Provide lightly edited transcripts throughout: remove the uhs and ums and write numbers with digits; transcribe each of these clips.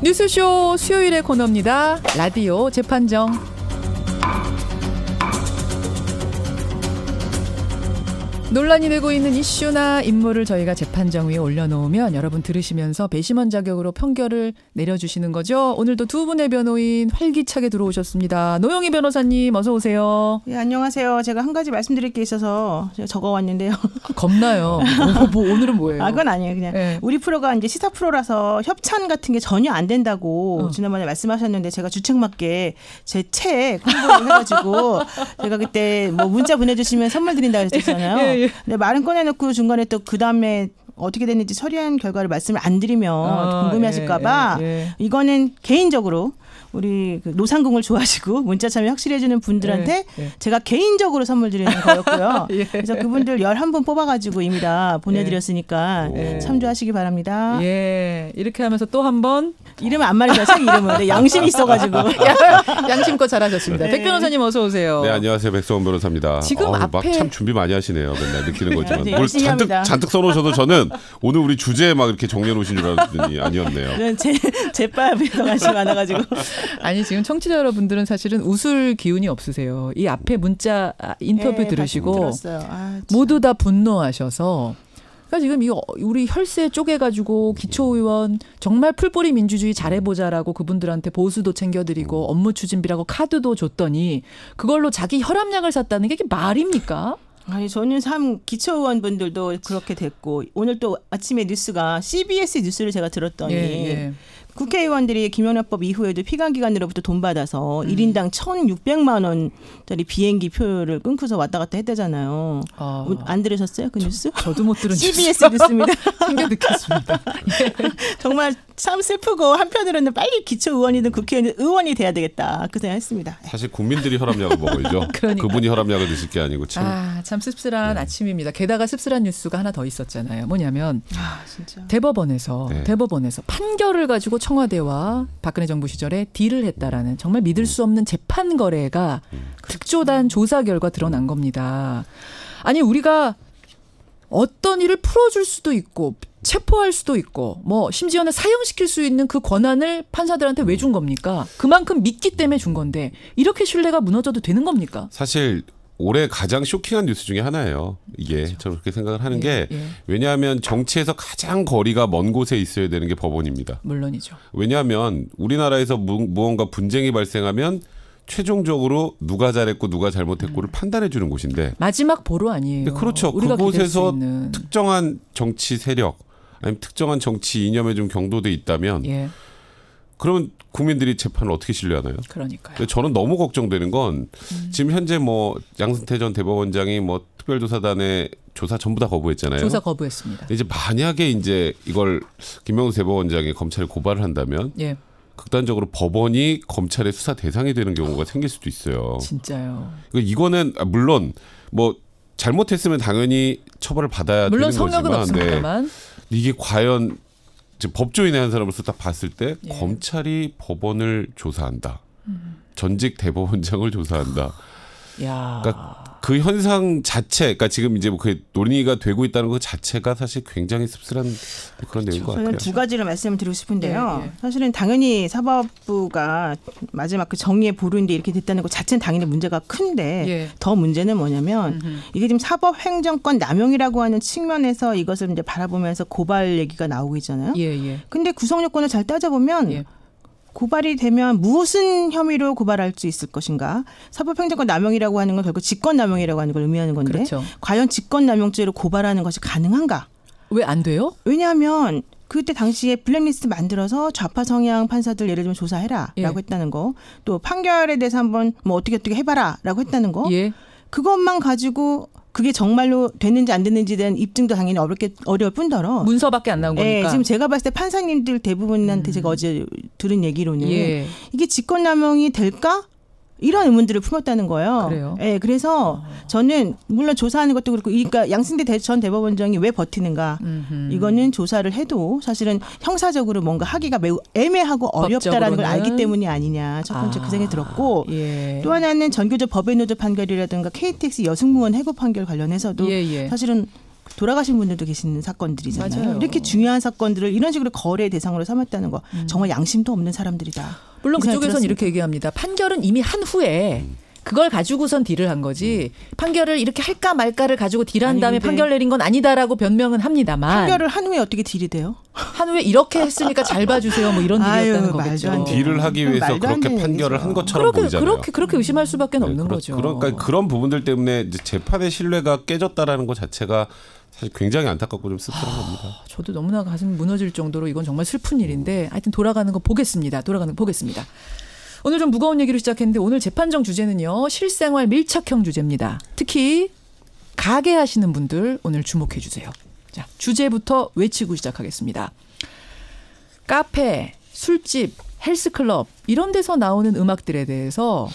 뉴스쇼 수요일의 코너입니다. 라디오 재판정. 논란이 되고 있는 이슈나 인물을 저희가 재판정 위에 올려놓으면 여러분 들으시면서 배심원 자격으로 판결을 내려주시는 거죠. 오늘도 두 분의 변호인 활기차게 들어오셨습니다. 노영희 변호사님 어서 오세요. 네, 안녕하세요. 제가 한 가지 말씀드릴 게 있어서 제가 적어왔는데요. 겁나요. 뭐 오늘은 뭐예요? 그건 아니에요. 그냥 네. 우리 프로가 이제 시사 프로라서 협찬 같은 게 전혀 안 된다고 지난번에 말씀하셨는데 제가 주책맞게 제 책 홍보를 해가지고 제가 그때 뭐 문자 보내주시면 선물 드린다고 그랬잖아요. 예. 근데 말은 꺼내놓고 중간에 또 그 다음에 어떻게 됐는지 처리한 결과를 말씀을 안 드리면 궁금해하실까봐 이거는 개인적으로 우리 그 노상궁을 좋아하시고 문자 참여 확실히 해주는 분들한테 제가 개인적으로 선물 드리는 거였고요. 그래서 그분들 11분 뽑아가지고 이미 다 보내드렸으니까 참조하시기 바랍니다. 예, 이렇게 하면서 또 한 번 이름은 안 말해줘요. 책 이름은. 네, 양심이 있어가지고. 양심껏 잘하셨습니다. 백 변호사님 어서 오세요. 네, 안녕하세요. 백성원 변호사입니다. 지금 앞에 막 참 준비 많이 하시네요. 맨날 느끼는 거지만 네, 뭘 합니다. 잔뜩 써놓으셔도 저는 오늘 우리 주제에 막 이렇게 정리해 놓으신 줄 알았더니 아니었네요. 제밥에서 관심 많아가지고. 아니 지금 청취자 여러분들은 사실은 웃을 기운이 없으세요. 이 앞에 문자 인터뷰 들으시고 모두 다 분노하셔서 그러니까 지금 이 우리 혈세 쪼개가지고 기초의원 정말 풀뿌리 민주주의 잘해보자라고 그분들한테 보수도 챙겨드리고 업무 추진비라고 카드도 줬더니 그걸로 자기 혈압약을 샀다는 게 이게 말입니까? 아니 저는 참 기초의원분들도 그렇게 됐고 오늘 또 아침에 뉴스가 CBS 뉴스를 제가 들었더니 국회의원들이 김영란법 이후에도 피감기관으로부터 돈 받아서 1인당 1,600만 원짜리 비행기 표를 끊고서 왔다 갔다 했다잖아요. 안 들으셨어요? 그 뉴스? 저도 못 들은 CBS 뉴스입니다. 챙겨 듣겠습니다. 정말 참 슬프고 한편으로는 빨리 기초의원이든 국회의원 의원이 돼야 되겠다. 그 생각했습니다. 사실 국민들이 혈압약을 먹어야죠. 그분이 혈압약을 드실 게 아니고 참. 참 씁쓸한 아침입니다. 게다가 씁쓸한 뉴스가 하나 더 있었잖아요. 뭐냐면 진짜. 대법원에서 판결을 가지고 청와대와 박근혜 정부 시절에 딜을 했다라는 정말 믿을 수 없는 재판 거래가 특조단 조사 결과 드러난 겁니다. 아니 우리가 어떤 일을 풀어줄 수도 있고 체포할 수도 있고 뭐 심지어는 사형시킬 수 있는 그 권한을 판사들한테 왜 준 겁니까? 그만큼 믿기 때문에 준 건데 이렇게 신뢰가 무너져도 되는 겁니까? 사실 올해 가장 쇼킹한 뉴스 중에 하나예요. 이게 그렇죠. 저는 그렇게 생각을 하는 게 왜냐하면 정치에서 가장 거리가 먼 곳에 있어야 되는 게 법원입니다. 물론이죠. 왜냐하면 우리나라에서 무언가 분쟁이 발생하면 최종적으로 누가 잘했고 누가 잘못했고를 판단해 주는 곳인데 마지막 보루 아니에요. 그렇죠. 그곳에서 특정한 정치 세력 아니면 특정한 정치 이념에 좀 경도돼 있다면 그러면 국민들이 재판을 어떻게 신뢰하나요? 그러니까요. 저는 너무 걱정되는 건 지금 현재 뭐 양승태 전 대법원장이 뭐 특별조사단의 조사 전부 다 거부했잖아요. 조사 거부했습니다. 이제 만약에 이제 이걸 김명수 대법원장이 검찰에 고발을 한다면 극단적으로 법원이 검찰의 수사 대상이 되는 경우가 생길 수도 있어요. 진짜요. 이거는 물론 뭐 잘못했으면 당연히 처벌을 받아야 되는 거지만 성역은 없습니다만 이게 과연 법조인의 한 사람으로서 딱 봤을 때 검찰이 법원을 조사한다. 전직 대법원장을 조사한다. 그러니까 그 현상 자체, 그러니까 지금 이제 뭐 그 논의가 되고 있다는 것 자체가 사실 굉장히 씁쓸한 그런 내용인 것 같아요. 저는 두 가지를 말씀을 드리고 싶은데요. 사실은 당연히 사법부가 마지막 그 정의의 보루인데 이렇게 됐다는 것 자체는 당연히 문제가 큰데 더 문제는 뭐냐면 이게 지금 사법행정권 남용이라고 하는 측면에서 이것을 이제 바라보면서 고발 얘기가 나오고 있잖아요. 근데 구성 요건을 잘 따져보면 고발이 되면 무슨 혐의로 고발할 수 있을 것인가? 사법행정권 남용이라고 하는 건 결국 직권남용이라고 하는 걸 의미하는 건데 과연 직권남용죄로 고발하는 것이 가능한가? 왜 안 돼요? 왜냐하면 그때 당시에 블랙리스트 만들어서 좌파 성향 판사들 예를 들면 조사해라라고 했다는 거, 또 판결에 대해서 한번 뭐 어떻게 해봐라라고 했다는 거, 그것만 가지고 그게 정말로 됐는지 안 됐는지에 대한 입증도 당연히 어려울 뿐더러 문서밖에 안 나온 거니까. 지금 제가 봤을 때 판사님들 대부분한테 제가 어제 들은 얘기로는 이게 직권남용이 될까? 이런 의문들을 품었다는 거예요. 그래요? 그래서 저는 물론 조사하는 것도 그렇고, 그러니까 양승태 전 대법원장이 왜 버티는가? 이거는 조사를 해도 사실은 형사적으로 뭔가 하기가 매우 애매하고 어렵다라는 걸 알기 때문이 아니냐. 첫 번째 그 생각이 들었고, 또 하나는 전교조 법외노조 판결이라든가 KTX 여승무원 해고 판결 관련해서도 사실은 돌아가신 분들도 계시는 사건들이잖아요. 맞아요. 이렇게 중요한 사건들을 이런 식으로 거래 대상으로 삼았다는 거 정말 양심도 없는 사람들이다. 물론 그쪽에서는 이렇게 얘기합니다. 판결은 이미 한 후에 그걸 가지고선 딜을 한 거지 판결을 이렇게 할까 말까를 가지고 딜한 다음에 판결 내린 건 아니다라고 변명은 합니다만 판결을 한 후에 어떻게 딜이 돼요? 한 후에 이렇게 했으니까 잘 봐주세요 뭐 이런 딜이었다는 거겠죠. 딜을 하기 위해서 그렇게 판결을 한 것처럼 보이잖아요. 그렇게 의심할 수밖에 없는 거죠. 그러니까 그런 부분들 때문에 이제 재판의 신뢰가 깨졌다라는 것 자체가 사실 굉장히 안타깝고 좀 씁쓸한 겁니다. 저도 너무나 가슴 무너질 정도로 이건 정말 슬픈 일인데 하여튼 돌아가는 거 보겠습니다. 오늘 좀 무거운 얘기로 시작했는데 오늘 재판정 주제는요. 실생활 밀착형 주제입니다. 특히 가게 하시는 분들 오늘 주목해 주세요. 자, 주제부터 외치고 시작하겠습니다. 카페, 술집, 헬스클럽 이런 데서 나오는 음악들에 대해서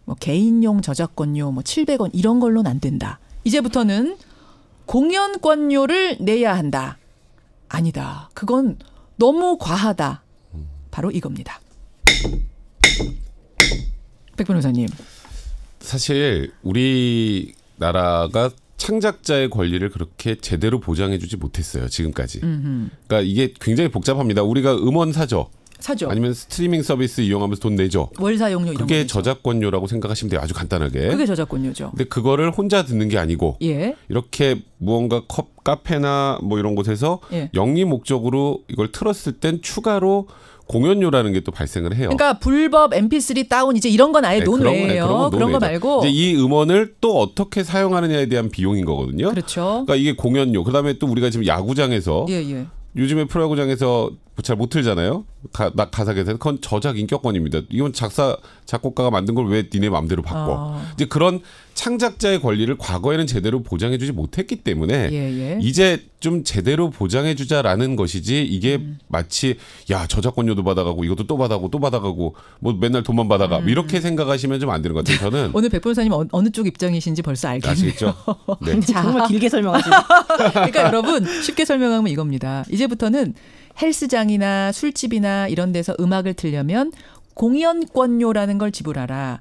뭐 개인용 저작권료 뭐 700원 이런 걸로는 안 된다. 이제부터는 공연권료를 내야 한다. 아니다. 그건 너무 과하다. 바로 이겁니다. 백 변호사님. 사실 우리나라가 창작자의 권리를 그렇게 제대로 보장해주지 못했어요. 지금까지. 그러니까 이게 굉장히 복잡합니다. 우리가 음원 사죠. 아니면 스트리밍 서비스 이용하면서 돈 내죠. 월 사용료 이런 거 그게 저작권료라고 생각하시면 돼요. 아주 간단하게. 그게 저작권료죠. 근데 그거를 혼자 듣는 게 아니고 이렇게 무언가 카페나 뭐 이런 곳에서 영리 목적으로 이걸 틀었을 땐 추가로 공연료라는 게 또 발생을 해요. 그러니까 불법 MP3 다운 이제 이런 건 아예 논외예요. 그런 거 말고 이제 이 음원을 또 어떻게 사용하느냐에 대한 비용인 거거든요. 그렇죠. 그러니까 이게 공연료. 그다음에 또 우리가 지금 야구장에서 요즘에 프로야구장에서 잘 못 틀잖아요. 가사계에서 그건 저작 인격권입니다. 이건 작곡가가 만든 걸 왜 니네 마음대로 바꿔. 이제 그런 창작자의 권리를 과거에는 제대로 보장해주지 못했기 때문에 이제 좀 제대로 보장해주자라는 것이지 이게 마치 야 저작권료도 받아가고 이것도 또 받아가고 뭐 맨날 돈만 받아가 이렇게 생각하시면 좀 안 되는 것 같아요. 저는 오늘 백 변호사님 어느 쪽 입장이신지 벌써 알겠네요. 아시겠죠? 네. 정말 길게 설명하시네. 그러니까 여러분 쉽게 설명하면 이겁니다. 이제부터는 헬스장이나 술집이나 이런 데서 음악을 틀려면 공연권료라는 걸 지불하라.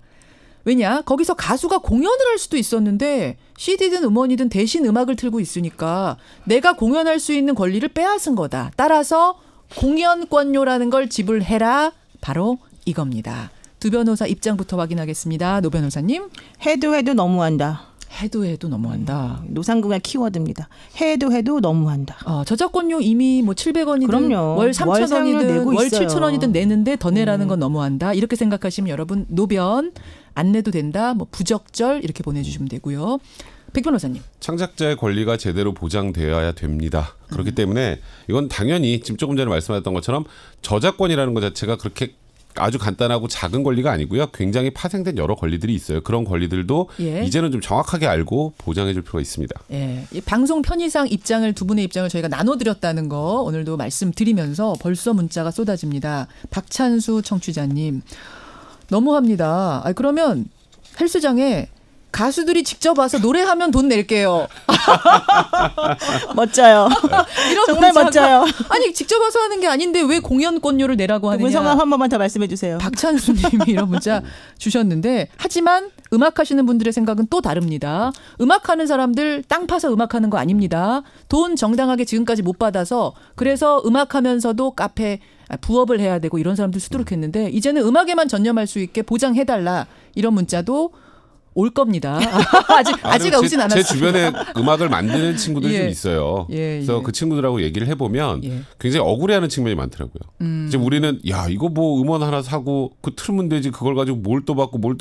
왜냐? 거기서 가수가 공연을 할 수도 있었는데 CD든 음원이든 대신 음악을 틀고 있으니까 내가 공연할 수 있는 권리를 빼앗은 거다. 따라서 공연권료라는 걸 지불해라. 바로 이겁니다. 두 변호사 입장부터 확인하겠습니다. 노 변호사님. 해도 너무한다. 해도 너무한다. 노상궁의 키워드입니다. 해도 너무한다. 저작권료 이미 뭐 700원이든 그럼요. 월 3,000원이든 월 있어요. 7,000원이든 내는데 더 내라는 건 너무한다. 이렇게 생각하시면 여러분 노변 안 내도 된다. 뭐 부적절 이렇게 보내주시면 되고요. 백 변호사님. 창작자의 권리가 제대로 보장되어야 됩니다. 그렇기 때문에 이건 당연히 지금 조금 전에 말씀하셨던 것처럼 저작권이라는 것 자체가 그렇게 아주 간단하고 작은 권리가 아니고요. 굉장히 파생된 여러 권리들이 있어요. 그런 권리들도 이제는 좀 정확하게 알고 보장해 줄 필요가 있습니다. 이 방송 편의상 입장을 두 분의 입장을 저희가 나눠드렸다는 거 오늘도 말씀드리면서 벌써 문자가 쏟아집니다. 박찬수 청취자님. 너무합니다. 그러면 헬스장에 가수들이 직접 와서 노래하면 돈 낼게요. 멋져요. 이런 정말 멋져요. 아니 직접 와서 하는 게 아닌데 왜 공연권료를 내라고 하느냐. 그분 성함 한 번만 더 말씀해 주세요. 박찬수님이 이런 문자 주셨는데 하지만 음악하시는 분들의 생각은 또 다릅니다. 음악하는 사람들 땅 파서 음악하는 거 아닙니다. 돈 정당하게 지금까지 못 받아서 그래서 음악하면서도 카페 부업을 해야 되고 이런 사람들 수두룩했는데 이제는 음악에만 전념할 수 있게 보장해달라 이런 문자도 올 겁니다. 아직 오진 않았어요. 제 주변에 음악을 만드는 친구들이 좀 있어요. 그래서 그 친구들하고 얘기를 해보면 굉장히 억울해하는 측면이 많더라고요. 이제 우리는 야 이거 뭐 음원 하나 사고 그 틀면 되지 그걸 가지고 뭘 또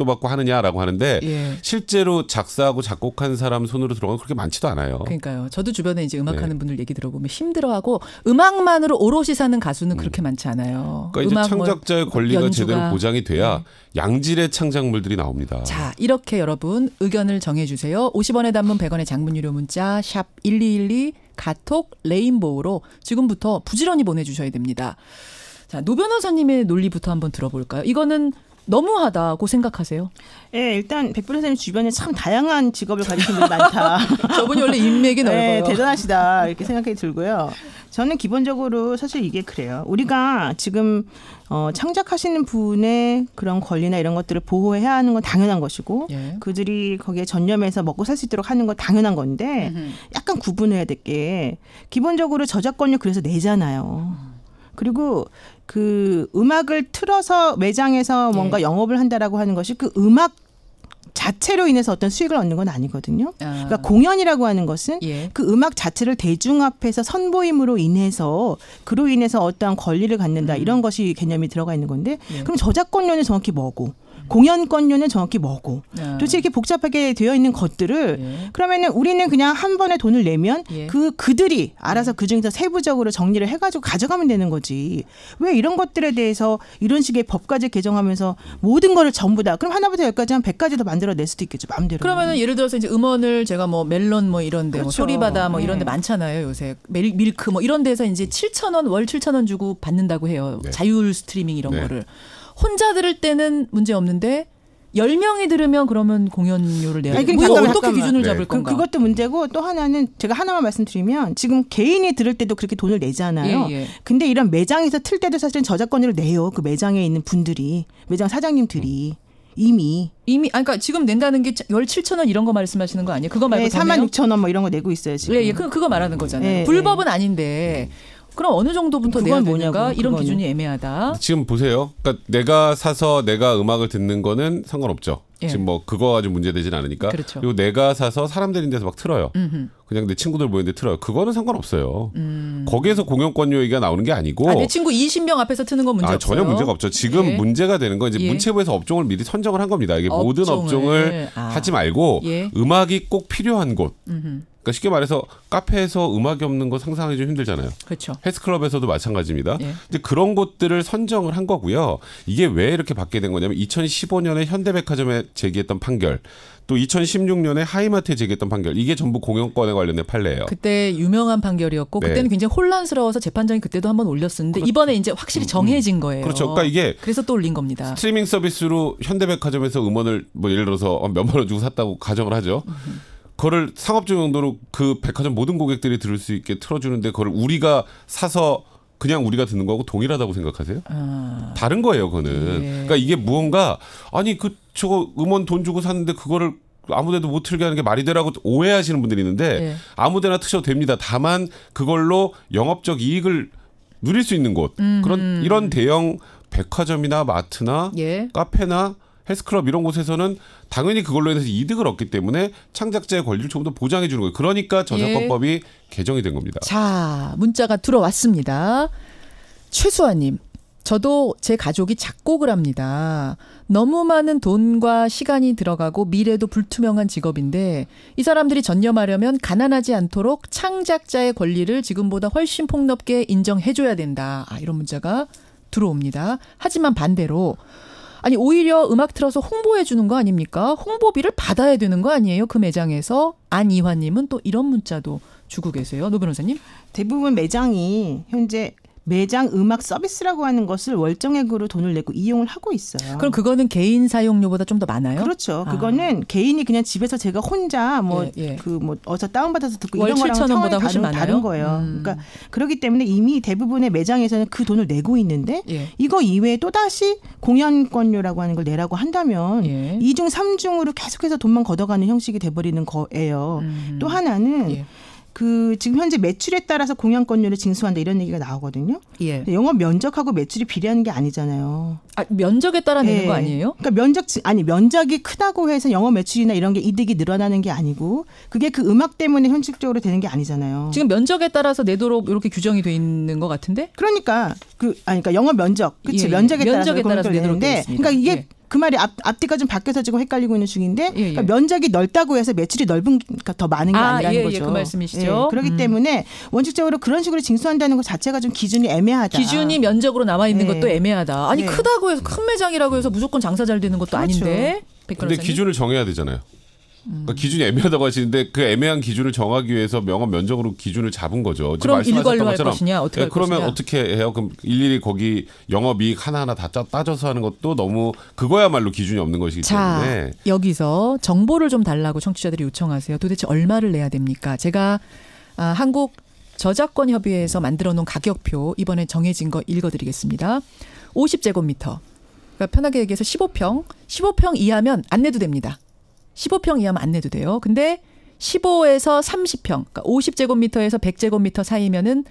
받고 하느냐라고 하는데 실제로 작사하고 작곡한 사람 손으로 들어간 그렇게 많지도 않아요. 그러니까요. 저도 주변에 이제 음악하는 분들 얘기 들어보면 힘들어하고 음악만으로 오롯이 사는 가수는 그렇게 많지 않아요. 그러니까 이제 창작자의 권리가 연주가. 제대로 보장이 돼야 양질의 창작물들이 나옵니다. 자 이렇게 여러분 의견을 정해주세요. 50원의 단문 100원의 장문 유료 문자 샵 1212 카톡 레인보우로 지금부터 부지런히 보내주셔야 됩니다. 자, 노 변호사님의 논리부터 한번 들어볼까요? 이거는 너무하다고 생각하세요? 네, 일단 백 변호사님 주변에 참 다양한 직업을 가지신 분이 많다. 저분이 원래 인맥이 넓어요. 네, 대단하시다 이렇게 생각이 들고요. 저는 기본적으로 사실 이게 그래요. 우리가 지금 창작하시는 분의 그런 권리나 이런 것들을 보호해야 하는 건 당연한 것이고 예. 그들이 거기에 전념해서 먹고 살 수 있도록 하는 건 당연한 건데 약간 구분해야 될 게 기본적으로 저작권료 그래서 내잖아요. 그리고 그 음악을 틀어서 매장에서 뭔가 영업을 한다라고 하는 것이 그 음악 자체로 인해서 어떤 수익을 얻는 건 아니거든요. 그러니까 공연이라고 하는 것은 예. 그 음악 자체를 대중 앞에서 선보임으로 인해서 그로 인해서 어떠한 권리를 갖는다 이런 것이 개념이 들어가 있는 건데 예. 그럼 저작권료는 정확히 뭐고 공연권료는 정확히 뭐고 도대체 이렇게 복잡하게 되어 있는 것들을 예. 그러면은 우리는 그냥 한 번에 돈을 내면 예. 그들이 알아서 그중에서 세부적으로 정리를 해가지고 가져가면 되는 거지. 왜 이런 것들에 대해서 이런 식의 법까지 개정하면서 모든 거를 전부 다 그럼 하나부터 열까지 한 100가지도 만들어낼 수도 있겠죠. 마음대로. 그러면은 예를 들어서 이제 음원을 제가 뭐 멜론 뭐 이런데 그렇죠. 뭐 소리바다 뭐 이런데 많잖아요 요새 밀크 뭐 이런 데서 이제 7,000원 월 7,000원 주고 받는다고 해요. 네. 자율 스트리밍 이런 네. 거를. 혼자 들을 때는 문제 없는데 10명이 들으면 그러면 공연료를 내야 돼요. 이거 어떻게 기준을 잡을 건가? 그것도 문제고 또 하나는 제가 하나만 말씀드리면 지금 개인이 들을 때도 그렇게 돈을 내잖아요. 예, 예. 근데 이런 매장에서 틀 때도 사실은 저작권료를 내요. 그 매장에 있는 분들이 매장 사장님들이. 이미 그러니까 지금 낸다는 게 월 7,000원 이런 거 말씀하시는 거 아니에요? 그거 말고 네, 46,000원 뭐 이런 거 내고 있어요 지금. 예, 그거 말하는 거잖아요. 네, 불법은 네. 아닌데 그럼 어느 정도부터 내야 되는가? 이런 기준이 애매하다. 지금 보세요. 그러니까 내가 사서 내가 음악을 듣는 거는 상관없죠. 예. 지금 뭐 그거 가지고 문제되진 않으니까. 그렇죠. 그리고 내가 사서 사람들 있는 데서 막 틀어요. 그냥 내 친구들 모이는데 틀어요. 그거는 상관없어요. 거기에서 공연권료 얘기가 나오는 게 아니고. 내 친구 20명 앞에서 트는 건 문제 없어요. 전혀 문제가 없죠. 지금 예. 문제가 되는 건 이제 문체부에서 업종을 미리 선정을 한 겁니다. 이게 모든 업종을 하지 말고 예. 음악이 꼭 필요한 곳. 그러니까 쉽게 말해서 카페에서 음악이 없는 거 상상하기 좀 힘들잖아요. 그렇죠. 헬스클럽에서도 마찬가지입니다. 예. 이제 그런 곳들을 선정을 한 거고요. 이게 왜 이렇게 받게 된 거냐면 2015년에 현대백화점에 제기했던 판결, 또 2016년에 하이마트에 제기했던 판결, 이게 전부 공연권에 관련된 판례예요. 그때 유명한 판결이었고 그때는 네. 굉장히 혼란스러워서 재판장이 그때도 한번 올렸었는데 이번에 이제 확실히 정해진 거예요. 그렇죠. 그러니까 이게 그래서 또 올린 겁니다. 스트리밍 서비스로 현대백화점에서 음원을 뭐 예를 들어서 몇만 원 주고 샀다고 가정을 하죠. 그거를 상업적 용도로 그 백화점 모든 고객들이 들을 수 있게 틀어주는데 그걸 우리가 사서 그냥 우리가 듣는 거하고 동일하다고 생각하세요? 다른 거예요, 그거는. 예. 그러니까 이게 무언가 아니 저거 음원 돈 주고 샀는데 그거를 아무데도 못 틀게 하는 게 말이 되라고 오해하시는 분들이 있는데 예. 아무데나 트셔도 됩니다. 다만 그걸로 영업적 이익을 누릴 수 있는 곳 그런 이런 대형 백화점이나 마트나 예. 카페나 헬스클럽 이런 곳에서는 당연히 그걸로 인해서 이득을 얻기 때문에 창작자의 권리를 좀 더 보장해 주는 거예요. 그러니까 저작권법이 예. 개정이 된 겁니다. 자, 문자가 들어왔습니다. 최수아님, 저도 제 가족이 작곡을 합니다. 너무 많은 돈과 시간이 들어가고 미래도 불투명한 직업인데 이 사람들이 전념하려면 가난하지 않도록 창작자의 권리를 지금보다 훨씬 폭넓게 인정해줘야 된다. 이런 문자가 들어옵니다. 하지만 반대로 아니 오히려 음악 틀어서 홍보해 주는 거 아닙니까? 홍보비를 받아야 되는 거 아니에요? 그 매장에서. 안이환님은 또 이런 문자도 주고 계세요. 노 변호사님. 대부분 매장이 현재 매장 음악 서비스라고 하는 것을 월정액으로 돈을 내고 이용을 하고 있어요. 그럼 그거는 개인 사용료보다 좀 더 많아요? 그렇죠. 그거는 개인이 그냥 집에서 제가 혼자 어디서 다운받아서 듣고 이런 거랑 차원이 훨씬 다른 거예요. 그러니까 그렇기 때문에 이미 대부분의 매장에서는 그 돈을 내고 있는데 예. 이거 이외에 또다시 공연권료라고 하는 걸 내라고 한다면 예. 2중 3중으로 계속해서 돈만 걷어가는 형식이 돼버리는 거예요. 또 하나는 예. 지금 현재 매출에 따라서 공연권료를 징수한다 이런 얘기가 나오거든요. 예. 영업 면적하고 매출이 비례하는 게 아니잖아요. 면적에 따라 내는 거 아니에요? 그러니까 면적이 크다고 해서 영업 매출이나 이런 게 이득이 늘어나는 게 아니고 그게 그 음악 때문에 현실적으로 되는 게 아니잖아요. 지금 면적에 따라서 내도록 이렇게 규정이 돼 있는 것 같은데? 그러니까 그러니까 영업 면적, 그렇지 면적에 따라서 내는데, 그러니까 이게 예. 그 말이 앞뒤가 좀 바뀌어서 지금 헷갈리고 있는 중인데 그러니까 면적이 넓다고 해서 매출이 넓으니까 더 많은 게 아니라는 거죠. 그 말씀이시죠. 그렇기 때문에 원칙적으로 그런 식으로 징수한다는 것 자체가 좀 기준이 애매하다. 기준이 면적으로 나와 있는 것도 애매하다. 아니 크다고 해서 큰 매장이라고 해서 무조건 장사 잘 되는 것도 그렇죠. 아닌데. 근데 기준을 정해야 되잖아요. 그러니까 기준이 애매하다고 하시는데 그 애매한 기준을 정하기 위해서 명확 면적으로 기준을 잡은 거죠. 그럼 일괄로 할 것이냐 어떻게 할 그러면 것이냐. 어떻게 해요? 그럼 일일이 거기 영업이익 하나하나 다 따져서 하는 것도 너무 그거야말로 기준이 없는 것이기 때문에. 자, 여기서 정보를 좀 달라고 청취자들이 요청하세요. 도대체 얼마를 내야 됩니까? 제가 한국 저작권협의회에서 만들어 놓은 가격표 이번에 정해진 거 읽어드리겠습니다. 50제곱미터. 그러니까 편하게 얘기해서 15평 이하면 안 내도 됩니다. 15평 이하면 안 내도 돼요. 근데 15에서 30평, 그러니까 50제곱미터에서 100제곱미터 사이면은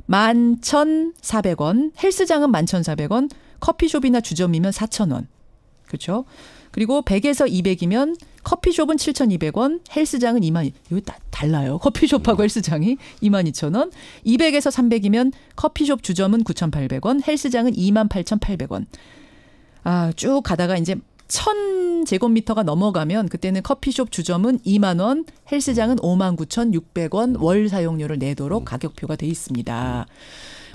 11,400원, 헬스장은 11,400원, 커피숍이나 주점이면 4,000원. 그렇죠? 그리고 100에서 200이면 커피숍은 7,200원, 헬스장은 2만, 이거 달라요. 커피숍하고 헬스장이 22,000원. 200에서 300이면 커피숍 주점은 9,800원, 헬스장은 28,800원. 쭉 가다가 이제 1,000제곱미터가 넘어가면 그때는 커피숍 주점은 2만 원, 헬스장은 59,600원 월 사용료를 내도록 가격표가 돼 있습니다.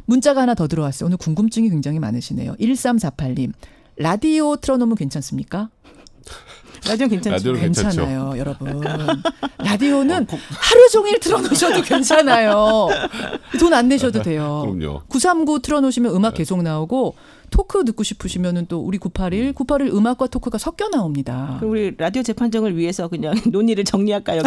문자가 하나 더 들어왔어요. 오늘 궁금증이 굉장히 많으시네요. 1348님. 라디오 틀어놓으면 괜찮습니까? 라디오는 괜찮죠. 괜찮아요, 여러분. 라디오는 하루 종일 틀어놓으셔도 괜찮아요. 돈 안 내셔도 돼요. 그럼요. 939 틀어놓으시면 음악 계속 나오고 토크 듣고 싶으시면은 또 우리 981 음악과 토크가 섞여 나옵니다. 그럼 우리 라디오 재판정을 위해서 그냥 논의를 정리할까요?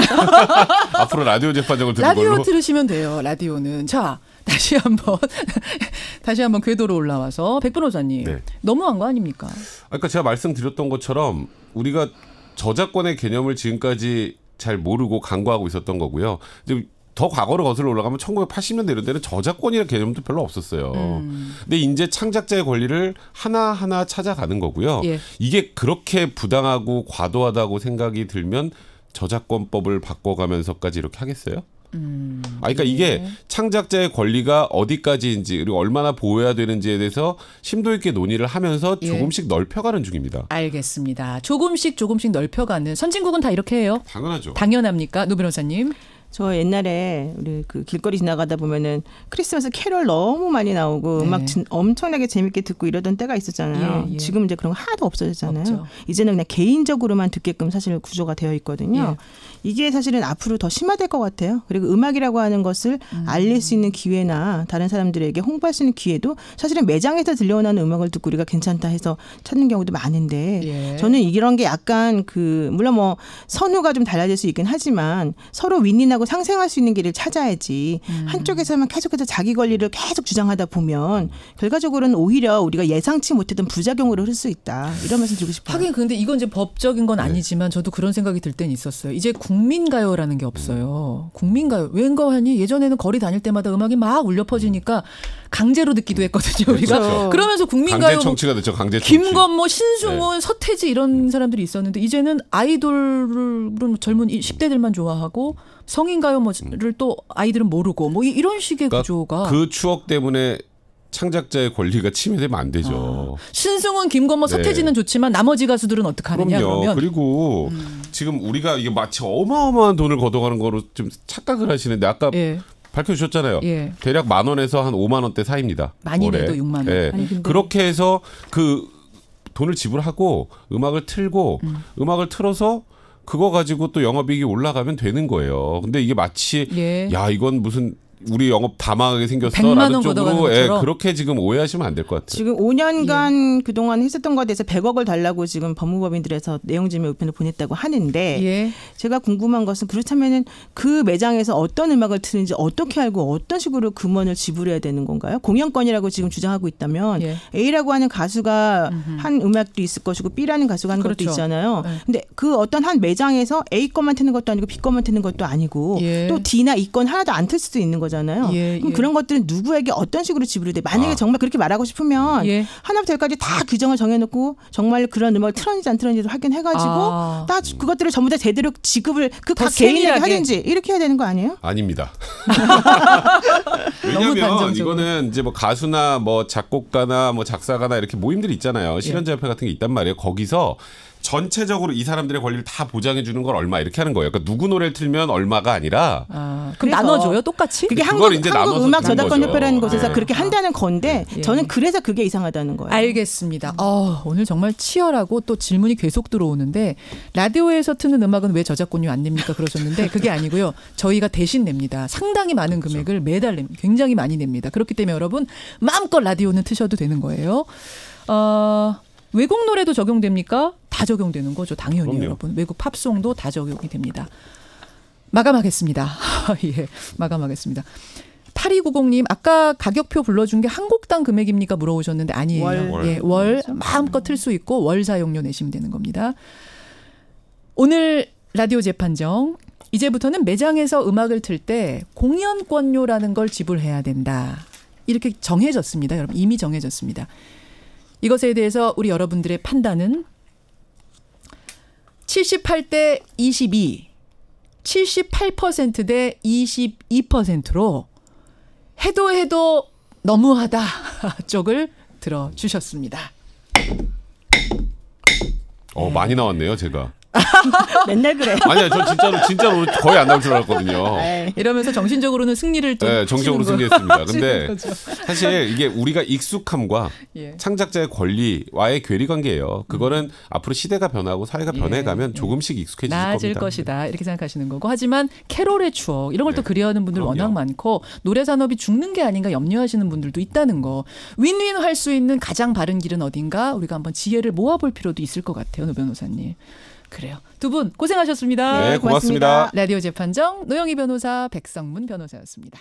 앞으로 라디오 재판정을 듣는 라디오 걸로. 들으시면 돼요. 라디오는. 자, 다시 한번 궤도로 올라와서 백 변호사님. 네. 너무한 거 아닙니까? 그러니까 제가 말씀드렸던 것처럼 우리가 저작권의 개념을 지금까지 잘 모르고 간과하고 있었던 거고요. 이제 더 과거로 거슬러 올라가면 1980년대 이런 데는 저작권이라는 개념도 별로 없었어요. 근데 이제 창작자의 권리를 하나하나 찾아가는 거고요. 예. 이게 그렇게 부당하고 과도하다고 생각이 들면 저작권법을 바꿔가면서까지 이렇게 하겠어요? 그러니까 이게 창작자의 권리가 어디까지인지 그리고 얼마나 보호해야 되는지에 대해서 심도 있게 논의를 하면서 조금씩 넓혀가는 중입니다. 알겠습니다. 조금씩 넓혀가는. 선진국은 다 이렇게 해요? 당연하죠. 당연합니까? 노 변호사님. 저 옛날에 우리 그 길거리 지나가다 보면은 크리스마스 캐롤 너무 많이 나오고 네. 음악 엄청나게 재밌게 듣고 이러던 때가 있었잖아요. 예. 지금 이제 그런 거 하나도 없어졌잖아요. 없죠. 이제는 그냥 개인적으로만 듣게끔 사실 구조가 되어 있거든요. 예. 이게 사실은 앞으로 더 심화될 것 같아요. 그리고 음악이라고 하는 것을 알릴 수 있는 기회나 다른 사람들에게 홍보할 수 있는 기회도 사실은 매장에서 들려오는 음악을 듣고 우리가 괜찮다 해서 찾는 경우도 많은데 예. 저는 이런 게 약간 물론 뭐 선후가 좀 달라질 수 있긴 하지만 서로 윈윈하고 상생할 수 있는 길을 찾아야지 한쪽에서만 계속해서 자기 권리를 계속 주장하다 보면 결과적으로는 오히려 우리가 예상치 못했던 부작용으로 흐를 수 있다. 이런 말씀 드리고 싶어요. 하긴 근데 이건 이제 법적인 건 아니지만 저도 그런 생각이 들 땐 있었어요. 이제 국민가요라는 게 없어요. 국민가요. 왠가 하니 예전에는 거리 다닐 때마다 음악이 막 울려 퍼지니까 강제로 듣기도 했거든요. 우리가. 그렇죠. 그러면서 국민가요. 강제 청취가 됐죠. 강제 청취. 김건모, 신승훈, 서태지 이런 사람들이 있었는데 이제는 아이돌을 젊은 10대들만 좋아하고 성인가요 뭐를 또 아이들은 모르고 뭐 이런 식의 그러니까 구조가. 그 추억 때문에 창작자의 권리가 침해되면 안 되죠. 신승훈, 김건모, 서태지는 좋지만 나머지 가수들은 어떡하느냐 그러면. 그리고 지금 우리가 이게 마치 어마어마한 돈을 걷어가는 거로 좀 착각을 하시는데 아까 밝혀주셨잖아요. 예. 대략 10,000원에서 한 5만 원대 사이입니다. 많이 올해. 내도 6만 원. 예. 아니, 근데 그렇게 해서 그 돈을 지불하고 음악을 틀고 음악을 틀어서 그거 가지고 또 영업이익이 올라가면 되는 거예요. 근데 이게 마치 야 이건 무슨 우리 영업 다 망하게 생겼어 100만 라는 원 쪽으로 그렇게 지금 오해하시면 안 될 것 같아요. 지금 5년간 그동안 했었던 것에 대해서 100억을 달라고 지금 법무법인들에서 내용증명 의견을 보냈다고 하는데 제가 궁금한 것은 그렇다면은 그 매장에서 어떤 음악을 트는지 어떻게 알고 어떤 식으로 금원을 지불해야 되는 건가요? 공연권이라고 지금 주장하고 있다면 A라고 하는 가수가 한 음악도 있을 것이고 B라는 가수가 하는 것도 있잖아요. 근데 그 어떤 한 매장에서 A 것만 트는 것도 아니고 B 것만 트는 것도 아니고 또 D나 E 건 하나도 안 틀 수도 있는 거잖아요. 그럼 그런 것들은 누구에게 어떤 식으로 지불이 돼? 만약에 정말 그렇게 말하고 싶으면 하나부터 열까지 다 규정을 정해놓고 정말 그런 음악을 틀었는지 안 틀었는지도 확인해가지고 다 그것들을 전부 다 제대로 지급을 그 각 개인에게 하든지 이렇게 해야 되는 거 아니에요? 아닙니다. 왜냐하면 이거는 이제 뭐 가수나 뭐 작곡가나 뭐 작사가나 이렇게 모임들이 있잖아요. 실현자협회 같은 게 있단 말이에요. 거기서 전체적으로 이 사람들의 권리를 다 보장해 주는 건 얼마 이렇게 하는 거예요. 그러니까 누구 노래를 틀면 얼마가 아니라 그럼 나눠줘요 똑같이? 그게 한국 음악 저작권 협회라는 곳에서 그렇게 한다는 건데 저는 그래서 그게 이상하다는 거예요. 알겠습니다. 오늘 정말 치열하고 또 질문이 계속 들어오는데 라디오에서 트는 음악은 왜 저작권료 안 냅니까 그러셨는데 그게 아니고요. 저희가 대신 냅니다. 상당히 많은 금액을 매달 냅니다. 굉장히 많이 냅니다. 그렇기 때문에 여러분 마음껏 라디오는 트셔도 되는 거예요. 외국 노래도 적용됩니까? 다 적용되는 거죠. 당연히 그럼요. 여러분. 외국 팝송도 다 적용이 됩니다. 마감하겠습니다. 예, 마감하겠습니다. 8290님 아까 가격표 불러준 게 한 곡당 금액입니까? 물어보셨는데 아니에요. 월 마음껏 틀 수 있고 월 사용료 내시면 되는 겁니다. 오늘 라디오 재판정 이제부터는 매장에서 음악을 틀 때 공연권료라는 걸 지불해야 된다. 이렇게 정해졌습니다. 여러분 이미 정해졌습니다. 이것에 대해서 우리 여러분들의 판단은 78대 22, 78% 대 22%로 해도 너무하다 쪽을 들어주셨습니다. 많이 나왔네요, 제가. 맨날 그래. 아니야, 저 진짜로 거의 안 나올 줄 알았거든요. 이러면서 정신적으로는 승리를 또 정신적으로 승리했습니다. 근데 사실 이게 우리가 익숙함과 창작자의 권리와의 괴리 관계예요. 그거는 앞으로 시대가 변하고 사회가 변해가면 조금씩 익숙해질 겁니다. 나아질 것이다 이렇게 생각하시는 거고 하지만 캐롤의 추억 이런 걸 또 그리워하는 분들 워낙 많고 노래 산업이 죽는 게 아닌가 염려하시는 분들도 있다는 거. 윈윈 할 수 있는 가장 바른 길은 어딘가 우리가 한번 지혜를 모아볼 필요도 있을 것 같아요. 노 변호사님. 그래요. 두 분 고생하셨습니다. 네, 고맙습니다. 라디오 재판정 노영희 변호사, 백성문 변호사였습니다.